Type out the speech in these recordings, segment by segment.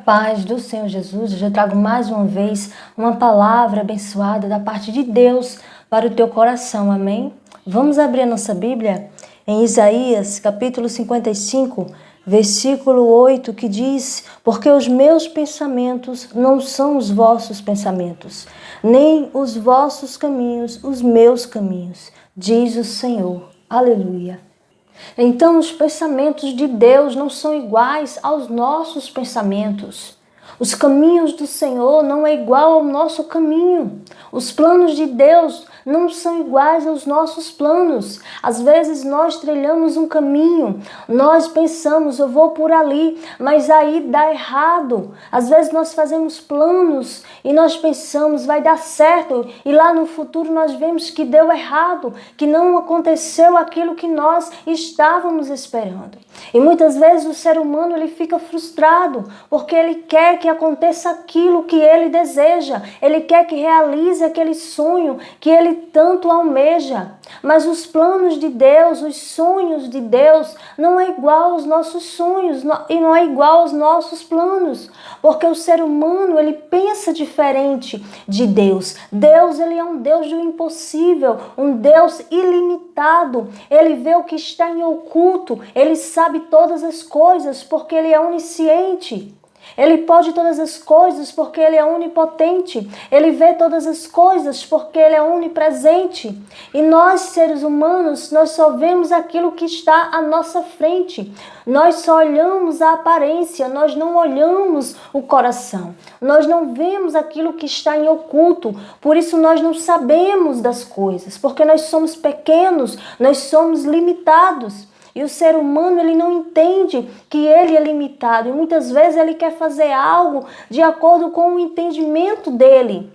paz do Senhor Jesus, eu trago mais uma vez uma palavra abençoada da parte de Deus para o teu coração, amém? Vamos abrir a nossa Bíblia em Isaías, capítulo 55, versículo 8, que diz: porque os meus pensamentos não são os vossos pensamentos, nem os vossos caminhos, os meus caminhos, diz o Senhor. Aleluia. Então, os pensamentos de Deus não são iguais aos nossos pensamentos. Os caminhos do Senhor não é igual ao nosso caminho. Os planos de Deus não são iguais aos nossos planos. Às vezes nós trilhamos um caminho, nós pensamos, eu vou por ali, mas aí dá errado. Às vezes nós fazemos planos e nós pensamos, vai dar certo, e lá no futuro nós vemos que deu errado, que não aconteceu aquilo que nós estávamos esperando. E muitas vezes o ser humano ele fica frustrado, porque ele quer que aconteça aquilo que ele deseja, ele quer que realize aquele sonho que ele tanto almeja. Mas os planos de Deus, os sonhos de Deus, não é igual aos nossos sonhos e não é igual aos nossos planos, porque o ser humano ele pensa diferente de Deus. Deus ele é um Deus do impossível, um Deus ilimitado. Ele vê o que está em oculto, ele sabe todas as coisas porque ele é onisciente. Ele pode todas as coisas porque ele é onipotente. Ele vê todas as coisas porque ele é onipresente. E nós, seres humanos, nós só vemos aquilo que está à nossa frente. Nós só olhamos a aparência, nós não olhamos o coração. Nós não vemos aquilo que está em oculto. Por isso nós não sabemos das coisas, porque nós somos pequenos, nós somos limitados. E o ser humano ele não entende que ele é limitado e muitas vezes ele quer fazer algo de acordo com o entendimento dele.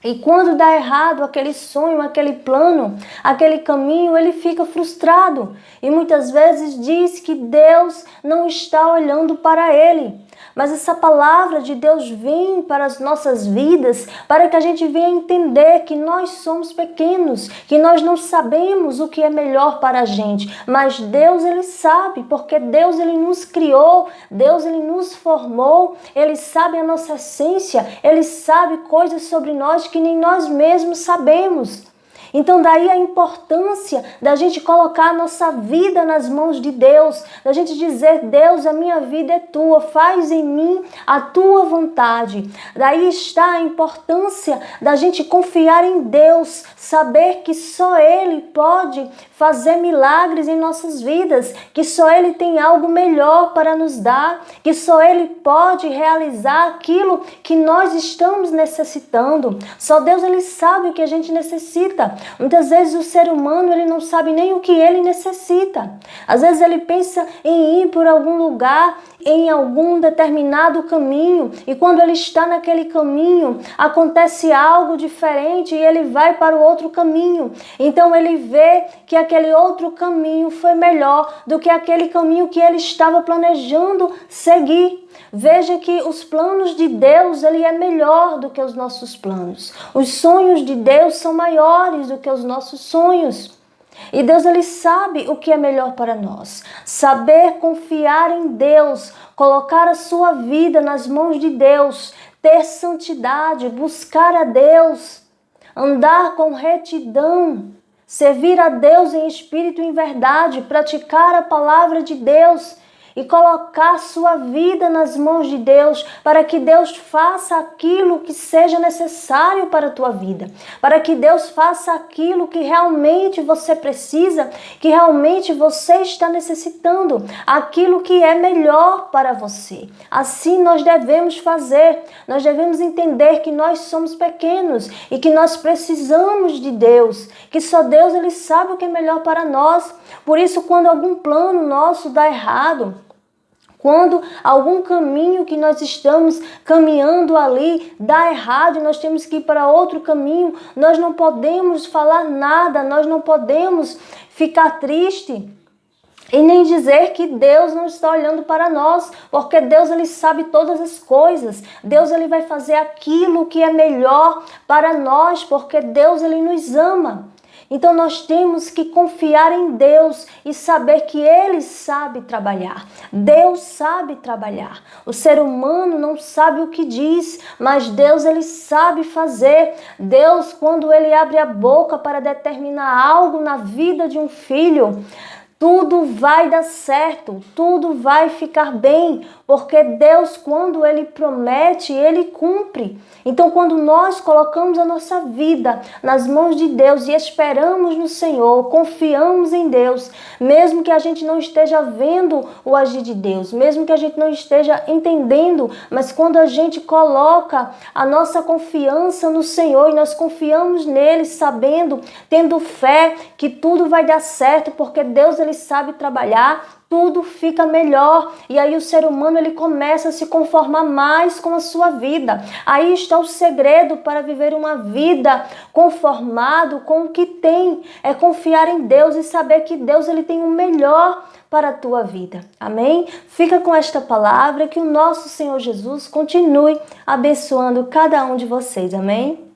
E quando dá errado aquele sonho, aquele plano, aquele caminho, ele fica frustrado. E muitas vezes diz que Deus não está olhando para ele. Mas essa palavra de Deus vem para as nossas vidas, para que a gente venha entender que nós somos pequenos, que nós não sabemos o que é melhor para a gente. Mas Deus, ele sabe, porque Deus, ele nos criou, Deus, ele nos formou, ele sabe a nossa essência, ele sabe coisas sobre nós que nem nós mesmos sabemos. Então daí a importância da gente colocar a nossa vida nas mãos de Deus, da gente dizer, Deus, a minha vida é tua, faz em mim a tua vontade. Daí está a importância da gente confiar em Deus, saber que só Ele pode fazer milagres em nossas vidas, que só Ele tem algo melhor para nos dar, que só Ele pode realizar aquilo que nós estamos necessitando. Só Deus, Ele sabe o que a gente necessita. Muitas vezes o ser humano ele não sabe nem o que ele necessita. Às vezes ele pensa em ir por algum lugar, em algum determinado caminho, e quando ele está naquele caminho, acontece algo diferente e ele vai para o outro caminho. Então ele vê que aquele outro caminho foi melhor do que aquele caminho que ele estava planejando seguir. Veja que os planos de Deus, ele é melhor do que os nossos planos. Os sonhos de Deus são maiores do que os nossos sonhos. E Deus, ele sabe o que é melhor para nós. Saber confiar em Deus, colocar a sua vida nas mãos de Deus, ter santidade, buscar a Deus, andar com retidão, servir a Deus em espírito e em verdade, praticar a palavra de Deus, e colocar sua vida nas mãos de Deus, para que Deus faça aquilo que seja necessário para a tua vida, para que Deus faça aquilo que realmente você precisa, que realmente você está necessitando, aquilo que é melhor para você. Assim nós devemos fazer, nós devemos entender que nós somos pequenos e que nós precisamos de Deus, que só Deus ele sabe o que é melhor para nós. Por isso, quando algum plano nosso dá errado, quando algum caminho que nós estamos caminhando ali dá errado e nós temos que ir para outro caminho, nós não podemos falar nada, nós não podemos ficar triste e nem dizer que Deus não está olhando para nós, porque Deus ele sabe todas as coisas. Deus ele vai fazer aquilo que é melhor para nós, porque Deus ele nos ama. Então nós temos que confiar em Deus e saber que Ele sabe trabalhar. Deus sabe trabalhar. O ser humano não sabe o que diz, mas Deus, Ele sabe fazer. Deus, quando Ele abre a boca para determinar algo na vida de um filho, tudo vai dar certo, tudo vai ficar bem, porque Deus, quando Ele promete, Ele cumpre. Então, quando nós colocamos a nossa vida nas mãos de Deus e esperamos no Senhor, confiamos em Deus, mesmo que a gente não esteja vendo o agir de Deus, mesmo que a gente não esteja entendendo, mas quando a gente coloca a nossa confiança no Senhor e nós confiamos nele, sabendo, tendo fé que tudo vai dar certo, porque Deus, Ele sabe trabalhar, tudo fica melhor. E aí o ser humano, ele começa a se conformar mais com a sua vida. Aí está o segredo para viver uma vida conformado com o que tem. É confiar em Deus e saber que Deus, ele tem o melhor para a tua vida. Amém? Fica com esta palavra, que o nosso Senhor Jesus continue abençoando cada um de vocês. Amém?